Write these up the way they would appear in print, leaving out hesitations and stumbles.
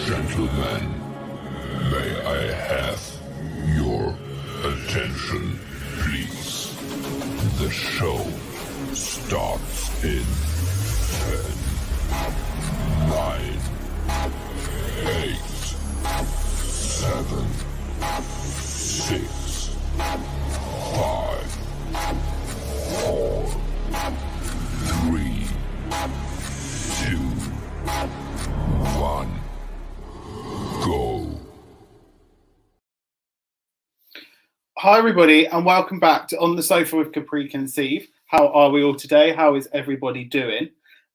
Gentlemen, may I have your attention, please? The show starts in 10, 9, 8, 7, 6, 5, 4, 3, 2, 1. Go. Hi everybody and welcome back to On the Sofa with Capri Conceive. How are we all today? How is everybody doing?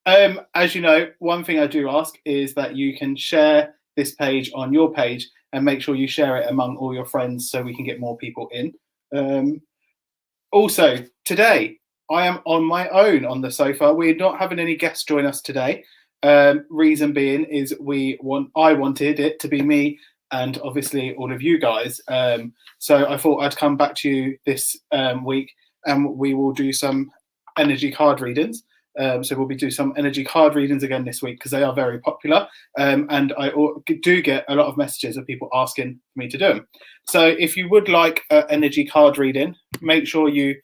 As you know, one thing I do ask is that you can share this page on your page and make sure you share it among all your friends so we can get more people in. Also, today I am on my own on the sofa. We're not having any guests join us today. Reason being is I wanted it to be me and obviously all of you guys. So I thought I'd come back to you this week and we will do some energy card readings. So we'll be doing some energy card readings again this week because they are very popular. And I do get a lot of messages of people asking me to do them. So if you would like an energy card reading, make sure you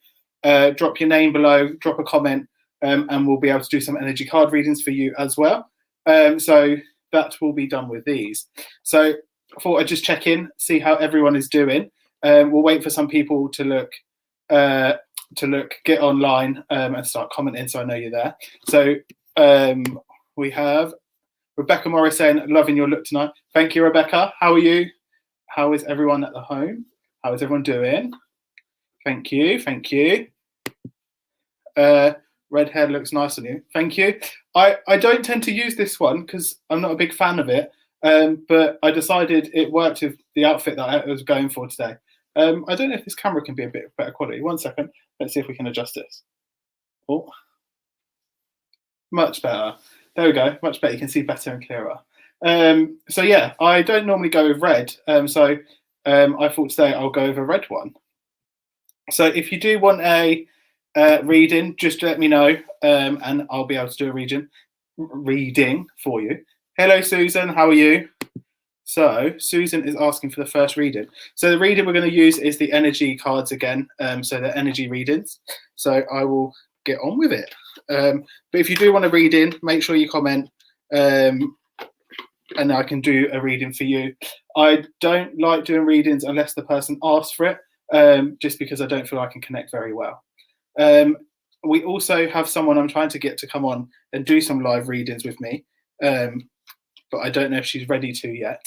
drop your name below, drop a comment, and we'll be able to do some energy card readings for you as well. So that will be done with these. So I thought I'd just check in, see how everyone is doing. We'll wait for some people to look, get online and start commenting so I know you're there. So we have Rebecca Morris saying, loving your look tonight. Thank you, Rebecca. How are you? How is everyone at the home? How is everyone doing? Thank you, thank you. Red hair looks nice on you. Thank you. I don't tend to use this one because I'm not a big fan of it, but I decided it worked with the outfit that I was going for today. I don't know if this camera can be a bit better quality. 1 second. Let's see if we can adjust this. Oh, much better. There we go. Much better. You can see better and clearer. So yeah, I don't normally go with red. So I thought today I'll go with a red one. So if you do want a reading, just let me know and I'll be able to do a reading for you. Hello, Susan. How are you? So Susan is asking for the first reading. So the reading we're going to use is the energy cards again. So the energy readings. So I will get on with it. But if you do want a reading, make sure you comment and I can do a reading for you. I don't like doing readings unless the person asks for it, just because I don't feel I can connect very well. We also have someone I'm trying to get to come on and do some live readings with me. But I don't know if she's ready to yet.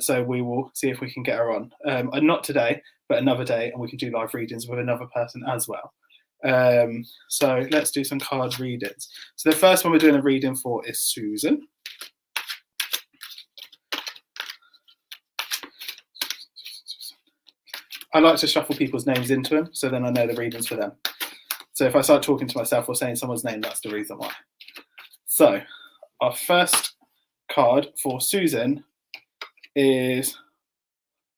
So we will see if we can get her on. And not today, but another day, and we can do live readings with another person as well. So let's do some card readings. So the first one we're doing a reading for is Susan. I like to shuffle people's names into them, so then I know the readings for them. So if I start talking to myself or saying someone's name, that's the reason why. So our first card for Susan is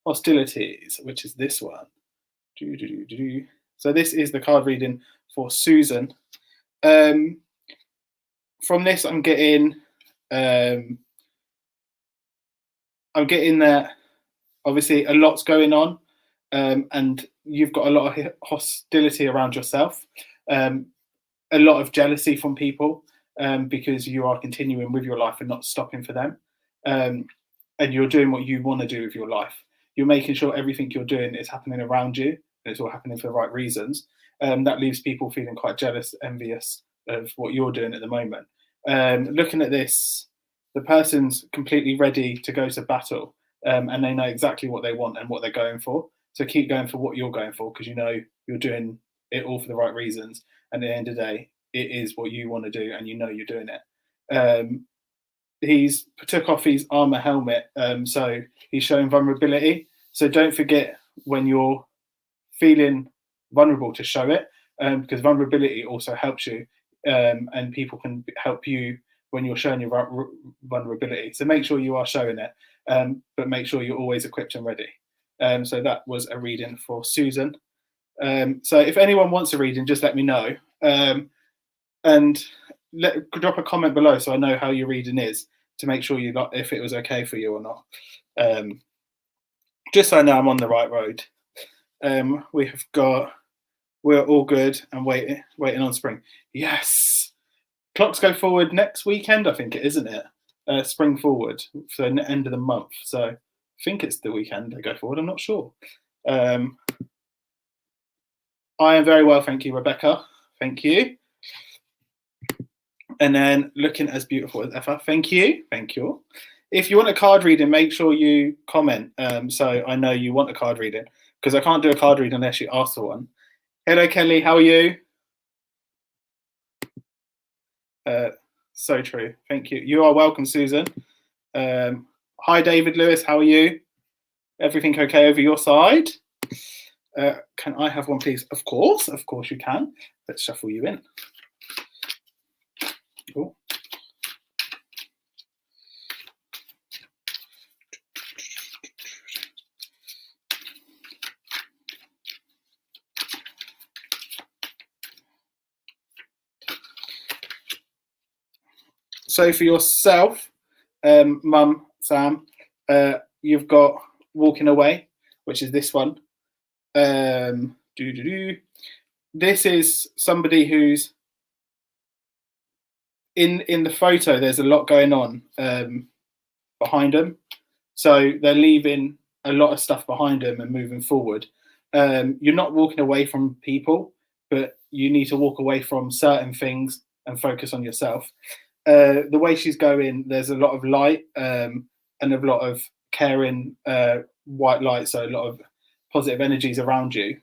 Hostilities, which is this one. So this is the card reading for Susan. From this, I'm getting that obviously a lot's going on, and you've got a lot of hostility around yourself, a lot of jealousy from people. Because you are continuing with your life and not stopping for them. And you're doing what you want to do with your life. You're making sure everything you're doing is happening around you, and it's all happening for the right reasons. That leaves people feeling quite jealous, envious of what you're doing at the moment. Looking at this, the person's completely ready to go to battle, and they know exactly what they want and what they're going for. So keep going for what you're going for, because you know you're doing it all for the right reasons. And at the end of the day, it is what you want to do, and you know you're doing it. He's took off his armor helmet, so he's showing vulnerability. So don't forget when you're feeling vulnerable to show it, because vulnerability also helps you, and people can help you when you're showing your vulnerability. So make sure you are showing it, but make sure you're always equipped and ready. So that was a reading for Susan. So if anyone wants a reading, just let me know. And drop a comment below so I know how your reading is, to make sure you got if it was okay for you or not. Just so I know I'm on the right road. We're all good and waiting on spring. Yes, clocks go forward next weekend, I think it is, isn't it? Spring forward for the end of the month. So I think it's the weekend they go forward. I'm not sure. I am very well, thank you, Rebecca. Thank you. And then looking as beautiful as ever. Thank you. Thank you. If you want a card reading, make sure you comment so I know you want a card reading, because I can't do a card reading unless you ask for one. Hello, Kelly. How are you? So true. Thank you. You are welcome, Susan. Hi, David Lewis. How are you? Everything okay over your side? Can I have one, please? Of course you can. Let's shuffle you in. Cool. So for yourself, Mum, Sam, you've got walking away, which is this one. This is somebody who's in the photo. There's a lot going on behind them, so they're leaving a lot of stuff behind them and moving forward. You're not walking away from people, but you need to walk away from certain things and focus on yourself. The way she's going, there's a lot of light and a lot of caring white light, so a lot of positive energies around you,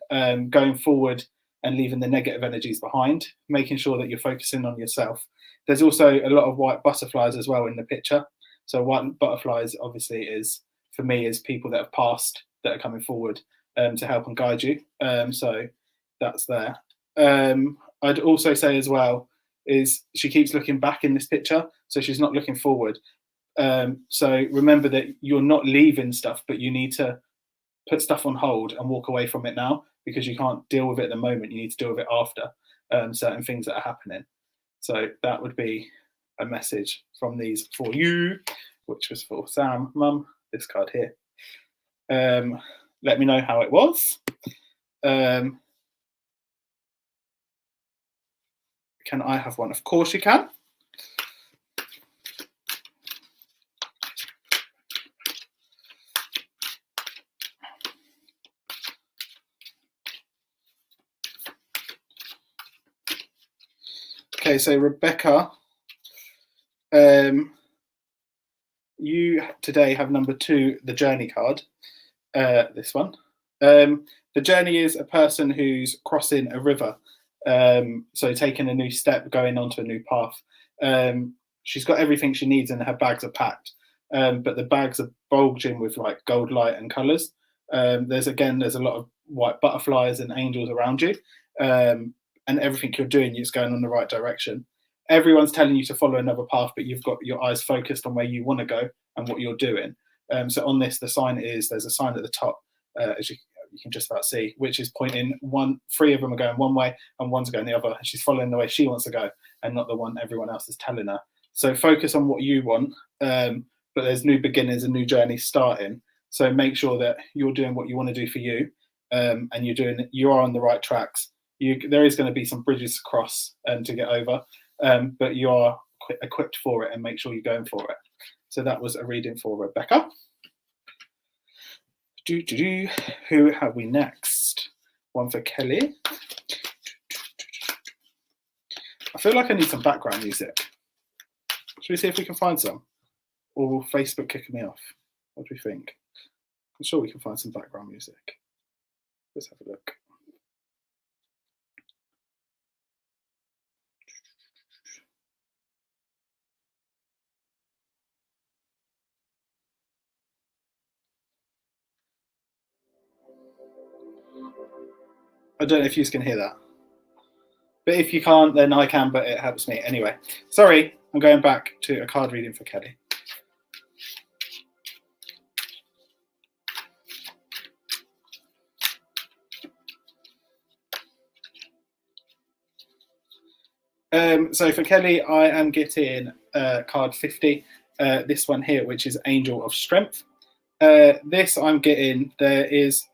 going forward and leaving the negative energies behind, making sure that you're focusing on yourself. There's also a lot of white butterflies as well in the picture. So white butterflies obviously is, for me, is people that have passed that are coming forward to help and guide you. So that's there. I'd also say as well is she keeps looking back in this picture, so she's not looking forward. So remember that you're not leaving stuff, but you need to put stuff on hold and walk away from it now, because you can't deal with it at the moment. You need to deal with it after certain things that are happening. So that would be a message from these for you, which was for Sam, Mum, this card here. Let me know how it was. Can I have one? Of course you can. Okay, so Rebecca, you today have number 2, the journey card, this one. The journey is a person who's crossing a river, so taking a new step, going onto a new path. She's got everything she needs and her bags are packed, but the bags are bulging with like gold light and colours. There's a lot of white butterflies and angels around you. And everything you're doing is going in the right direction. Everyone's telling you to follow another path, but you've got your eyes focused on where you want to go and what you're doing. So on this, there's a sign at the top, as you can just about see, which is pointing 3 of them are going one way and one's going the other. And she's following the way she wants to go and not the one everyone else is telling her. So focus on what you want, but there's new beginnings and new journeys starting. So make sure that you're doing what you want to do for you, and you are on the right tracks. There is going to be some bridges to cross to get over, but you are equipped for it, and make sure you're going for it. So that was a reading for Rebecca. Who have we next? One for Kelly. I feel like I need some background music. Should we see if we can find some? Or will Facebook kick me off? What do we think? I'm sure we can find some background music. Let's have a look. I don't know if you can hear that. But if you can't, then I can, but it helps me. Anyway, sorry, I'm going back to a card reading for Kelly. So for Kelly, I am getting card 50. this one here, which is Angel of Strength. This I'm getting, there is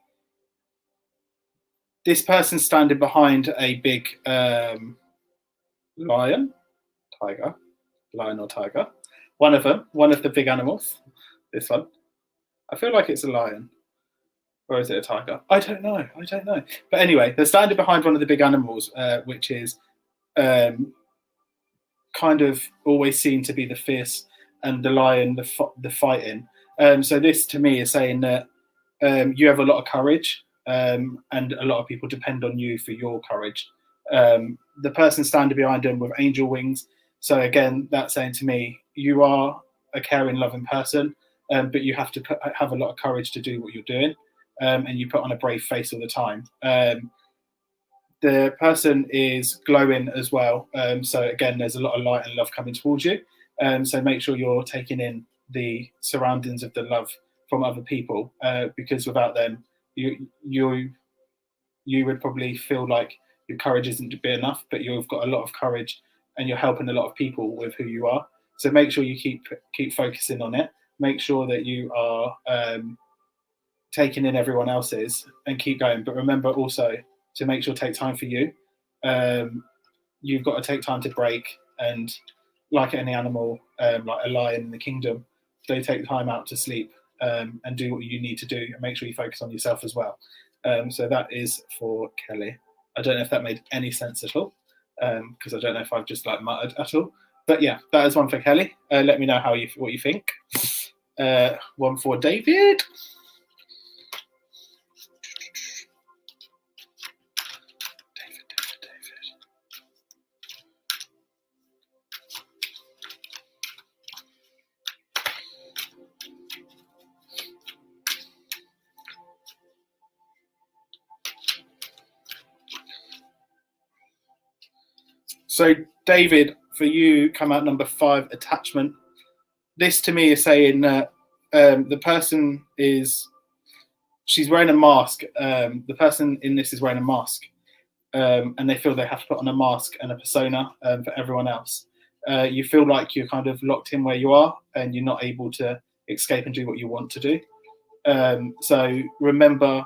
this person standing behind a big lion or tiger. One of them, one of the big animals. This one. I feel like it's a lion. Or is it a tiger? I don't know. But anyway, they're standing behind one of the big animals, which is kind of always seen to be the fierce and the lion, the fighting. So this to me is saying that you have a lot of courage, and a lot of people depend on you for your courage. The person standing behind him with angel wings. So again, that's saying to me, you are a caring, loving person, but you have to have a lot of courage to do what you're doing, and you put on a brave face all the time. The person is glowing as well. So again, there's a lot of light and love coming towards you. So make sure you're taking in the surroundings of the love from other people, because without them, you would probably feel like your courage isn't big enough, but you've got a lot of courage and you're helping a lot of people with who you are. So make sure you keep focusing on it. Make sure that you are taking in everyone else's and keep going. But remember also to make sure take time for you. You've got to take time to break, and like any animal, like a lion in the kingdom, they take time out to sleep and do what you need to do, and make sure you focus on yourself as well. So that is for Kelly. I don't know if that made any sense at all, because I don't know if I've just like muttered at all. But yeah, that is one for Kelly. Let me know what you think. One for David. So David, for you, come out number 5, attachment. This to me is saying that the person she's wearing a mask. The person in this is wearing a mask, and they feel they have to put on a mask and a persona for everyone else. You feel like you're kind of locked in where you are, and you're not able to escape and do what you want to do. So remember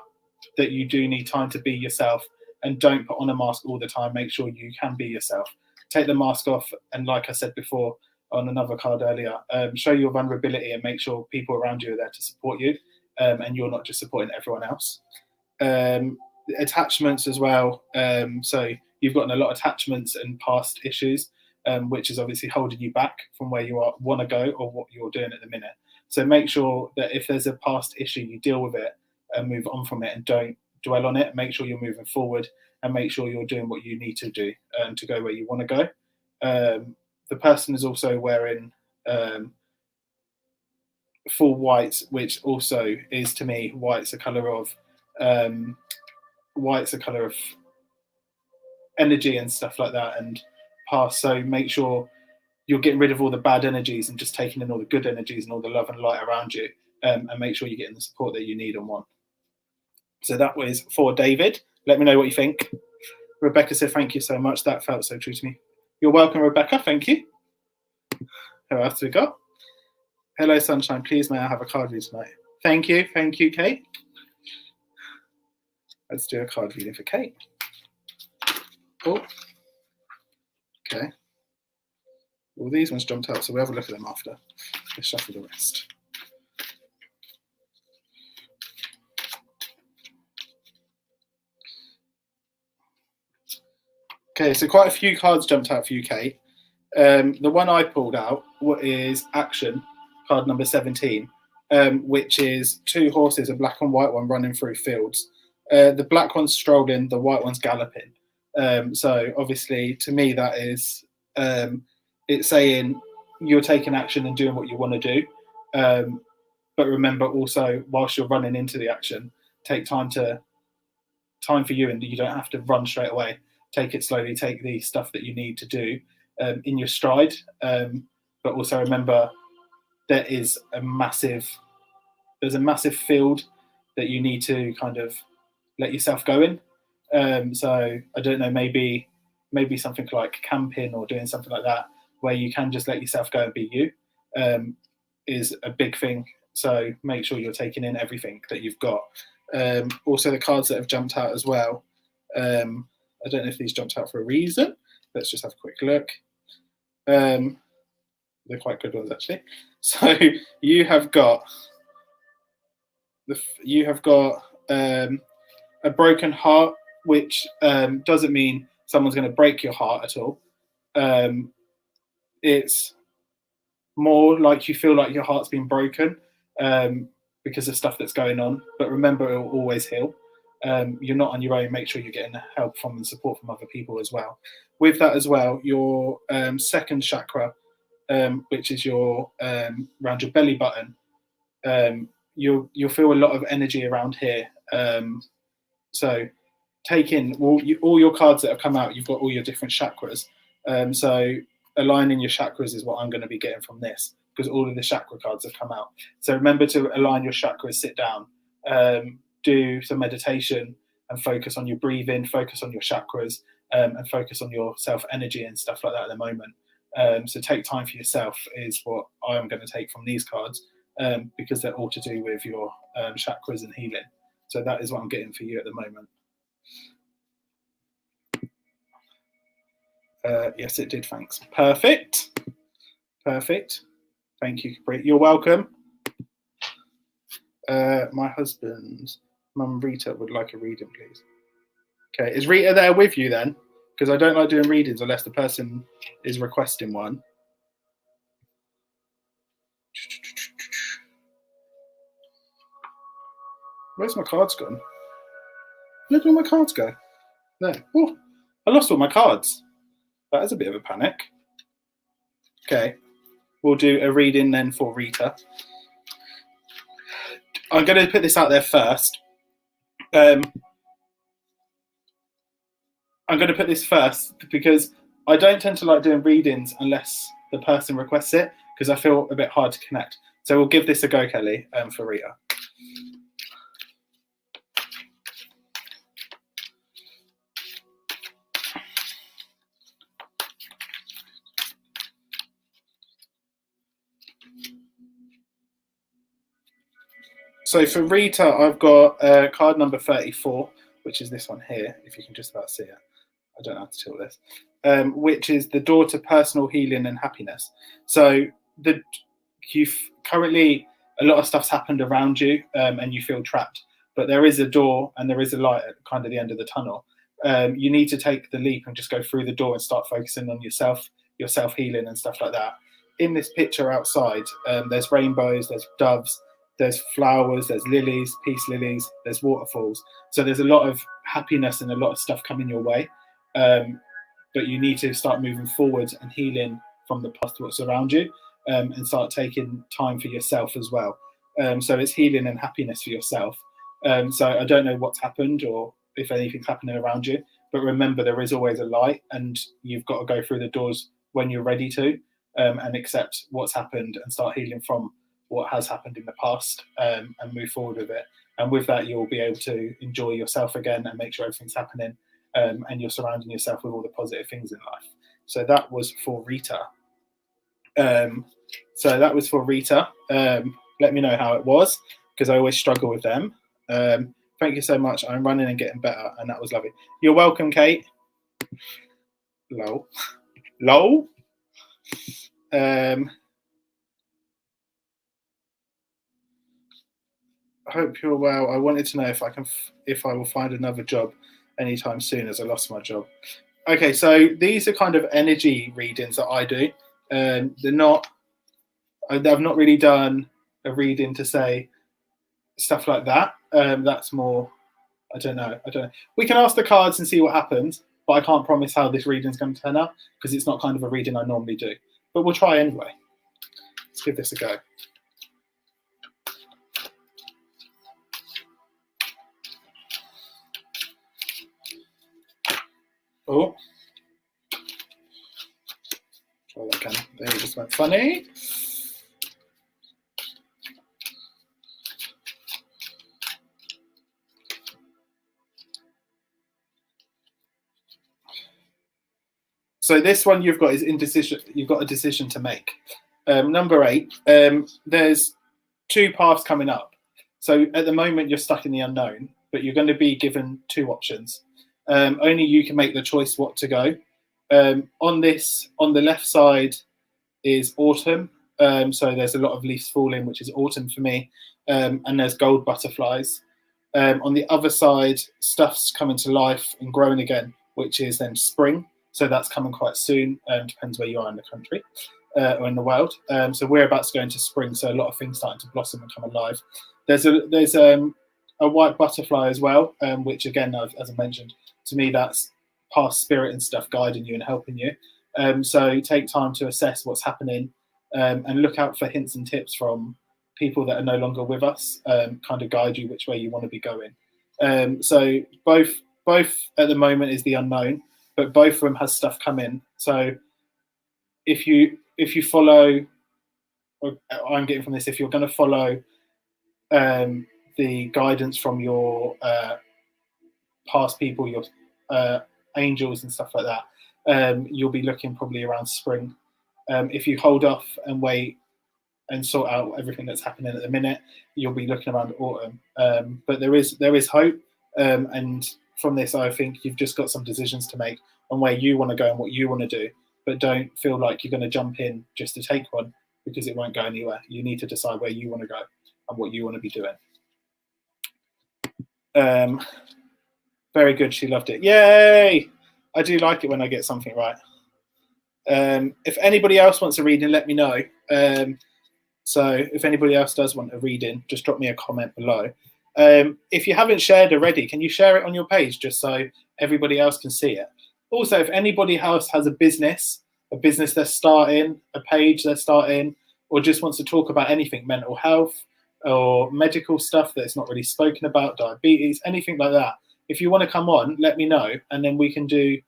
that you do need time to be yourself, and don't put on a mask all the time. Make sure you can be yourself. Take the mask off, and like I said before on another card earlier, show your vulnerability and make sure people around you are there to support you, and you're not just supporting everyone else. Attachments as well. So you've gotten a lot of attachments and past issues, which is obviously holding you back from where you want to go or what you're doing at the minute. So make sure that if there's a past issue, you deal with it and move on from it, and don't dwell on it. Make sure you're moving forward, and make sure you're doing what you need to do to go where you want to go. The person is also wearing full white, which also is, to me, white's a colour of energy and stuff like that, and past. So make sure you're getting rid of all the bad energies and just taking in all the good energies and all the love and light around you, and make sure you're getting the support that you need and want. So that was for David. Let me know what you think. Rebecca said, thank you so much. That felt so true to me. You're welcome, Rebecca. Thank you. Who else do we got? Hello, Sunshine. Please, may I have a card reading tonight? Thank you. Thank you, Kate. Let's do a card reading for Kate. Cool. Okay. Well, these ones jumped out, so we'll have a look at them after. Let's shuffle the rest. Okay, so quite a few cards jumped out for you, Kate. The one I pulled out is Action, card number 17, which is 2 horses, a black and white one running through fields. The black one's strolling, the white one's galloping. So obviously, to me, that is it's saying you're taking action and doing what you want to do. But remember also, whilst you're running into the action, take time for you, and you don't have to run straight away. Take it slowly. Take the stuff that you need to do in your stride. But also remember, there's a massive field that you need to kind of let yourself go in. So I don't know, maybe something like camping or doing something like that, where you can just let yourself go and be you. is a big thing. So make sure you're taking in everything that you've got. Also, the cards that have jumped out as well. I don't know if these jumped out for a reason. Let's just have a quick look. They're quite good ones, actually. So you have got a broken heart, which doesn't mean someone's going to break your heart at all. It's more like you feel like your heart's been broken because of stuff that's going on. But remember, it will always heal. You're not on your own. Make sure you're getting help from and support from other people as well. With that as well, your second chakra, which is your around your belly button, you'll feel a lot of energy around here. So take in all your cards that have come out. You've got all your different chakras. So aligning your chakras is what I'm going to be getting from this, because all of the chakra cards have come out. So remember to align your chakras, sit down, do some meditation and focus on your breathing, focus on your chakras, and focus on your self energy and stuff like that at the moment. So take time for yourself is what I'm going to take from these cards, because they're all to do with your chakras and healing. So that is what I'm getting for you at the moment. Yes, it did. Thanks. Perfect. Thank you, Capri. You're welcome. My husband's mum, Rita, would like a reading, please. Okay, is Rita there with you then? Because I don't like doing readings unless the person is requesting one. Where's my cards gone? Where did all my cards go? No. Oh, I lost all my cards. That is a bit of a panic. Okay, we'll do a reading then for Rita. I'm going to put this out there first. I'm going to put this first because I don't tend to like doing readings unless the person requests it, because I feel a bit hard to connect. So we'll give this a go, Kelly, for Rita. So for Rita, I've got card number 34, which is this one here, if you can just about see it. I don't know how to tilt this, which is the door to personal healing and happiness. So you've currently, a lot of stuff's happened around you, and you feel trapped, but there is a door and there is a light at kind of the end of the tunnel. You need to take the leap and just go through the door and start focusing on yourself, your self-healing and stuff like that. In this picture outside, there's rainbows, there's doves, there's flowers, there's lilies, peace lilies, there's waterfalls. So there's a lot of happiness and a lot of stuff coming your way. But you need to start moving forward and healing from the past, what's around you, and start taking time for yourself as well. So it's healing and happiness for yourself. So I don't know what's happened or if anything's happening around you, but remember there is always a light, and you've got to go through the doors when you're ready to, and accept what's happened and start healing from what has happened in the past, and move forward with it. And with that, you'll be able to enjoy yourself again and make sure everything's happening, and you're surrounding yourself with all the positive things in life. So that was for Rita. Let me know how it was, because I always struggle with them. Thank you so much. I'm running and getting better, and that was lovely. You're welcome, Kate. Lol. I hope you're well. I wanted to know if I will find another job anytime soon, as I lost my job. Okay, so these are kind of energy readings that I do. I've not really done a reading to say stuff like that. That's more, I don't know. We can ask the cards and see what happens, but I can't promise how this reading's going to turn out, because it's not kind of a reading I normally do. But we'll try anyway. Let's give this a go. Oh, try that again. There, it just went funny. So this one you've got is indecision. You've got a decision to make. Number 8, there's 2 paths coming up. So at the moment you're stuck in the unknown, but you're going to be given 2 options. Only you can make the choice what to go. On the left side is autumn. So there's a lot of leaves falling, which is autumn for me. And there's gold butterflies. On the other side, stuff's coming to life and growing again, which is then spring. So that's coming quite soon. Depends where you are in the country or in the world. So we're about to go into spring. So a lot of things starting to blossom and come alive. There's a white butterfly as well, which again, as I mentioned, to me that's past spirit and stuff guiding you and helping you. So take time to assess what's happening and look out for hints and tips from people that are no longer with us, kind of guide you which way you want to be going. So both at the moment is the unknown, but both of them has stuff come in. So if you follow, or I'm getting from this, if you're going to follow the guidance from your past people, your angels and stuff like that, you'll be looking probably around spring. If you hold off and wait and sort out everything that's happening at the minute, you'll be looking around autumn. But there is hope, and from this, I think you've just got some decisions to make on where you want to go and what you want to do. But don't feel like you're going to jump in just to take one, because it won't go anywhere. You need to decide where you want to go and what you want to be doing. Very good. She loved it. Yay! I do like it when I get something right. If anybody else wants a reading, let me know. So if anybody else does want a reading, just drop me a comment below. If you haven't shared already, can you share it on your page just so everybody else can see it? Also, if anybody else has a business they're starting, a page they're starting, or just wants to talk about anything, mental health or medical stuff that's not really spoken about, diabetes, anything like that, if you want to come on, let me know, and then we can do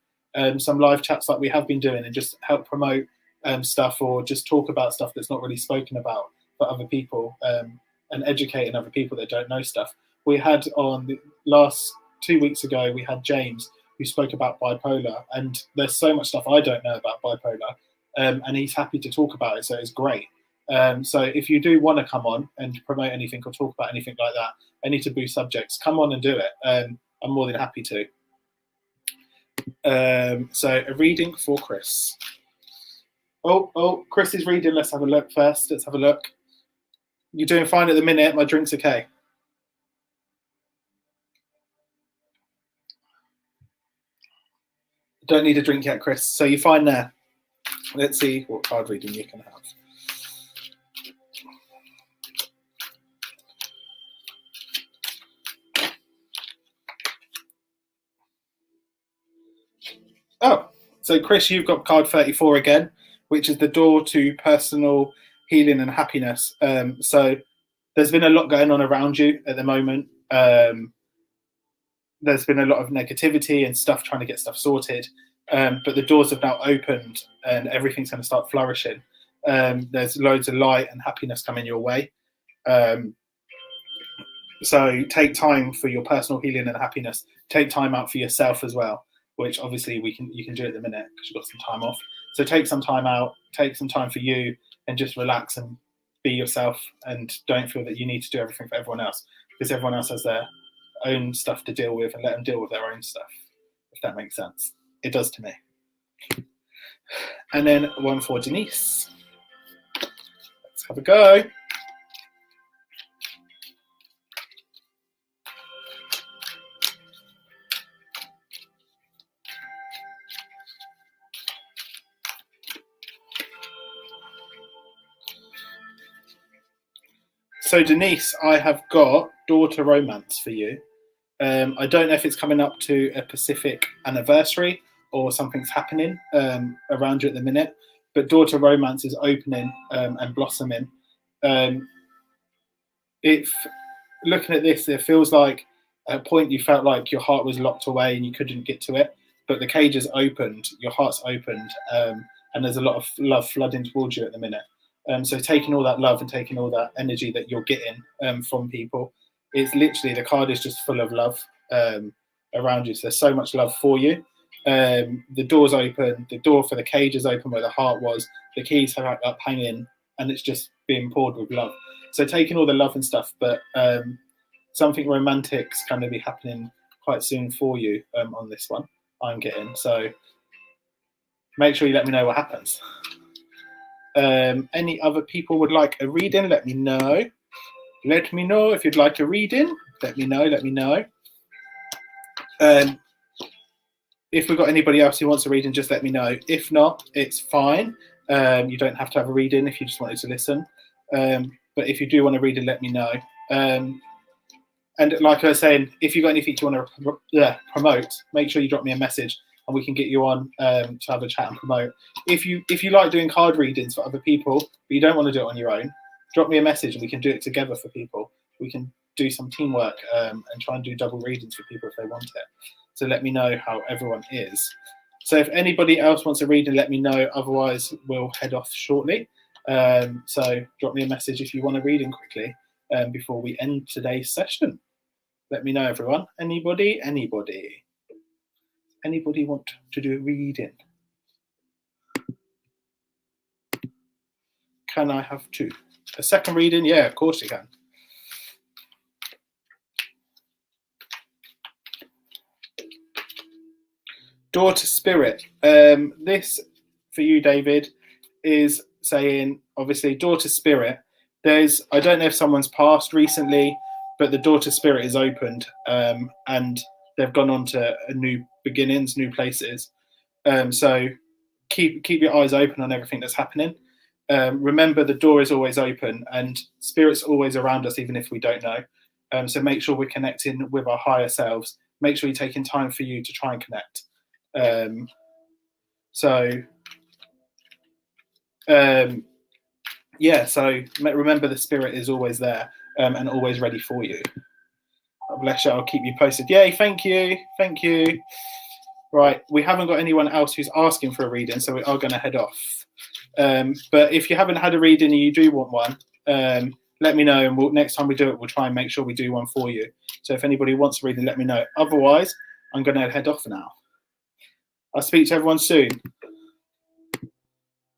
some live chats like we have been doing and just help promote stuff, or just talk about stuff that's not really spoken about for other people, and educating other people that don't know stuff. We had on the last 2 weeks ago, we had James who spoke about bipolar, and there's so much stuff I don't know about bipolar, and he's happy to talk about it, so it's great. So if you do want to come on and promote anything or talk about anything like that, any taboo subjects, come on and do it. I'm more than happy to. So a reading for Chris. Oh, Chris is reading. Let's have a look first. Let's have a look. You're doing fine at the minute. My drink's okay. Don't need a drink yet, Chris. So you're fine there. Let's see what card reading you can have. Oh, so Chris, you've got card 34 again, which is the door to personal healing and happiness. So there's been a lot going on around you at the moment. There's been a lot of negativity and stuff trying to get stuff sorted. But the doors have now opened and everything's going to start flourishing. There's loads of light and happiness coming your way. So take time for your personal healing and happiness. Take time out for yourself as well, which obviously you can do at the minute because you've got some time off. So take some time out, take some time for you, and just relax and be yourself, and don't feel that you need to do everything for everyone else, because everyone else has their own stuff to deal with, and let them deal with their own stuff, if that makes sense. It does to me. And then one for Denise. Let's have a go. So Denise, I have got Daughter Romance for you. I don't know if it's coming up to a specific anniversary or something's happening around you at the minute, but Daughter Romance is opening and blossoming. If looking at this, it feels like at a point you felt like your heart was locked away and you couldn't get to it, but the cage has opened, your heart's opened, and there's a lot of love flooding towards you at the minute. So taking all that love and taking all that energy that you're getting from people, it's literally, the card is just full of love around you. So there's so much love for you. The door's open, the door for the cage is open where the heart was, the keys are up hanging, and it's just being poured with love. So taking all the love and stuff, but something romantic's going to be happening quite soon for you on this one, I'm getting. So make sure you let me know what happens. Any other people would like a reading, let me know. Let me know if you'd like a reading. Let me know. If we've got anybody else who wants a reading, just let me know. If not, it's fine. You don't have to have a reading if you just wanted to listen. But if you do want a reading, let me know. And like I was saying, if you've got anything you want to promote, make sure you drop me a message and we can get you on to have a chat and promote. If you like doing card readings for other people, but you don't want to do it on your own, drop me a message and we can do it together for people. We can do some teamwork and try and do double readings for people if they want it. So let me know how everyone is. So if anybody else wants a reading, let me know. Otherwise, we'll head off shortly. So drop me a message if you want a reading quickly before we end today's session. Let me know, everyone. Anybody want to do a reading? Can I have two? A second reading? Yeah, of course you can. Daughter Spirit. This, for you, David, is saying, obviously, Daughter Spirit. I don't know if someone's passed recently, but the Daughter Spirit is opened and they've gone on to new beginnings, new places. So keep your eyes open on everything that's happening. Remember, the door is always open and Spirit's always around us, even if we don't know. So make sure we're connecting with our higher selves. Make sure you're taking time for you to try and connect. So remember the Spirit is always there and always ready for you. God bless you. I'll keep you posted. Yay, thank you. Right, we haven't got anyone else who's asking for a reading, so we are going to head off. But if you haven't had a reading and you do want one, let me know, and next time we do it, we'll try and make sure we do one for you. So if anybody wants a reading, let me know. Otherwise, I'm going to head off now. I'll speak to everyone soon.